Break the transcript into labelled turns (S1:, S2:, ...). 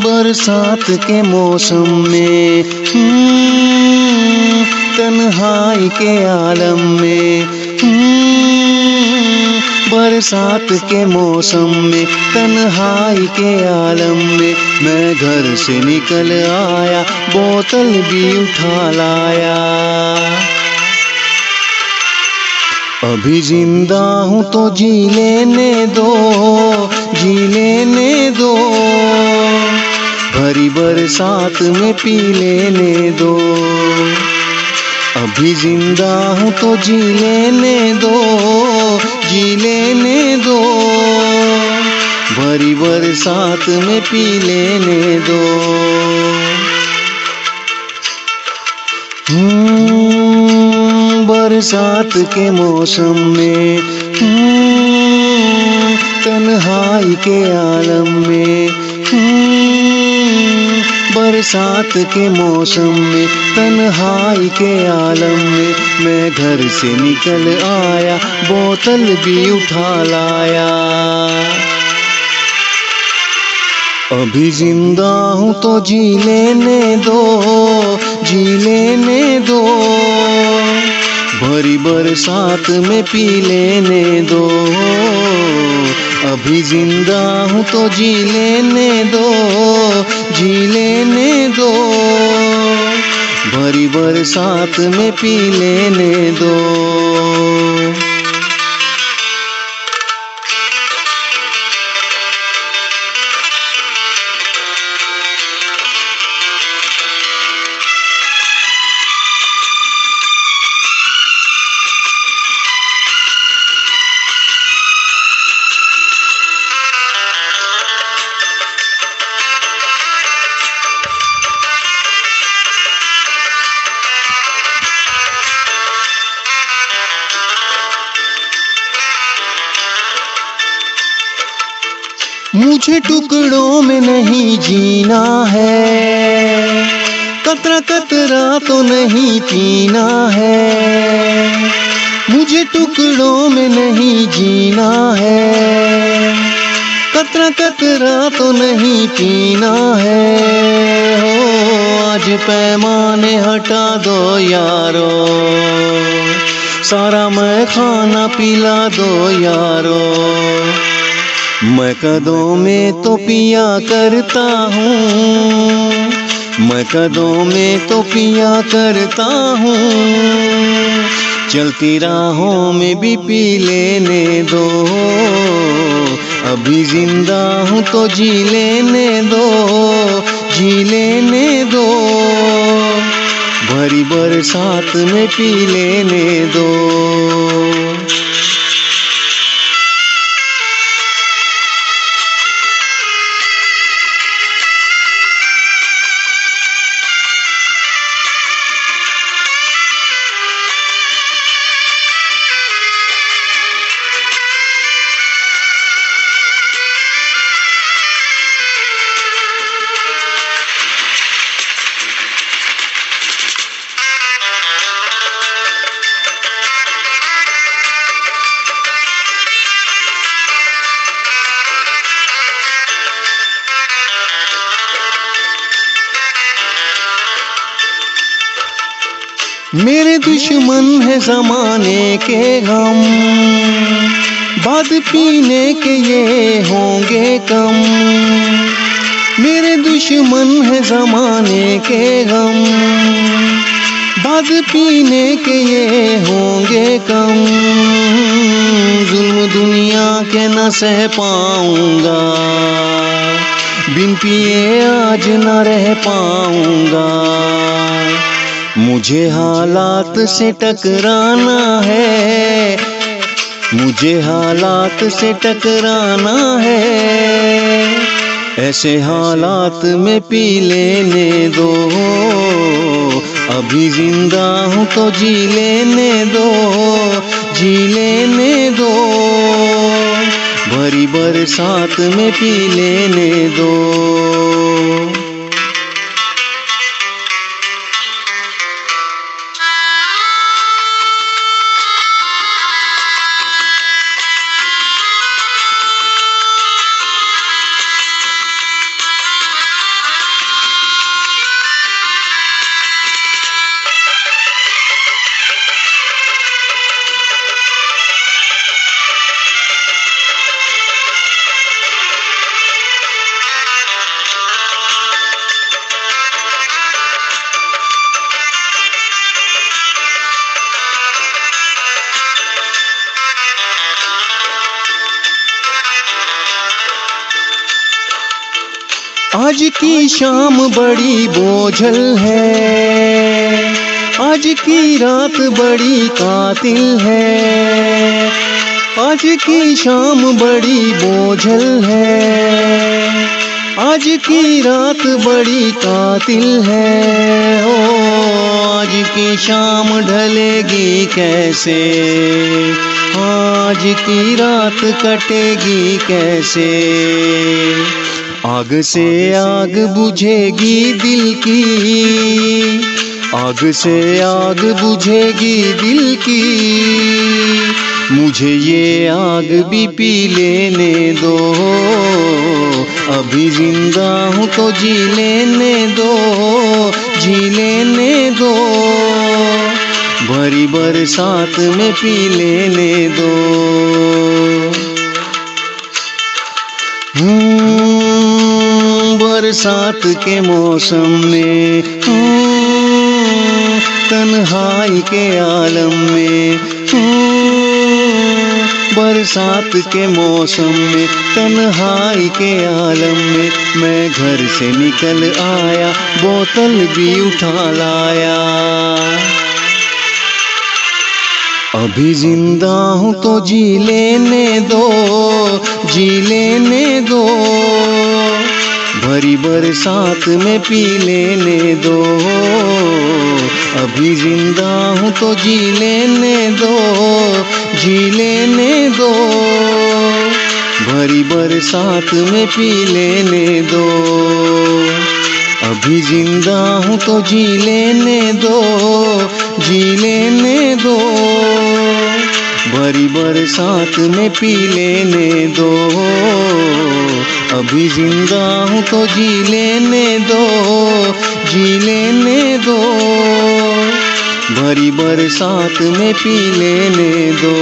S1: बरसात के मौसम में तन्हाई के आलम में बरसात के मौसम में तन्हाई के आलम में मैं घर से निकल आया, बोतल भी उठा लाया। अभी जिंदा हूँ तो जी लेने दो, जी लेने दो, भरी बरसात में पी लेने दो। अभी जिंदा हूँ तो जी लेने दो, जी लेने दो, भरी बरसात में पी लेने दो। बरसात के मौसम में तन्हाई के आलम में बरसात के मौसम में तन्हाई के आलम में मैं घर से निकल आया, बोतल भी उठा लाया। अभी जिंदा हूँ तो जी लेने दो, जी लेने दो, भरी बरसात में पी लेने दो। अभी जिंदा हूँ तो जी लेने दो, जी लेने दो, भरी बरसात में पी लेने दो। मुझे टुकड़ों में नहीं जीना है, कतरा कतरा तो नहीं पीना है। मुझे टुकड़ों में नहीं जीना है, कतरा कतरा तो नहीं पीना है। हो आज पैमाने हटा दो यारो, सारा मैं खाना पिला दो यारो। मैं कदों में तो पिया करता हूँ, मैं कदों में तो पिया करता हूँ, चलती राहों में भी पी लेने दो। अभी जिंदा हूँ तो जी लेने दो, जी लेने दो, भरी बरसात में पी लेने दो। मेरे दुश्मन है ज़माने के गम, बाद पीने के ये होंगे कम। मेरे दुश्मन है ज़माने के गम, बाद पीने के ये होंगे कम। जुल्म दुनिया के न सह पाऊंगा, बिन पिए आज न रह पाऊंगा। मुझे हालात से टकराना है, मुझे हालात से टकराना है। ऐसे हालात में पी लेने दो, अभी जिंदा हूँ तो जी लेने दो, जी लेने दो, भरी बरसात में पी लेने दो। आज की शाम बड़ी बोझल है, आज की रात बड़ी कातिल है, आज की शाम बड़ी बोझल है, आज की रात बड़ी कातिल है। ओ आज की शाम ढलेगी कैसे, आज की रात कटेगी कैसे, आग से आग बुझेगी दिल की, आग से आग बुझेगी दिल की, मुझे ये आग भी पी लेने दो, अभी जिंदा हूँ तो जी लेने दो, जी लेने दो, भरी बरसात में पी लेने दो। बरसात के मौसम में, तन्हाई के आलम में, बरसात के मौसम में, तन्हाई के आलम में, मैं घर से निकल आया, बोतल भी उठा लाया, अभी जिंदा हूँ तो जी लेने दो, जी लेने दो, भरी बरसात में पी लेने दो, अभी जिंदा हूँ तो जी लेने दो, जी लेने दो, भरी बरसात में पी लेने दो, अभी जिंदा हूँ तो जी लेने दो, जी लेने दो, भरी बरसात में पी लेने दो, अभी जिंदा हूँ तो जी लेने दो, जी लेने दो, भरी बरसात में पी लेने दो।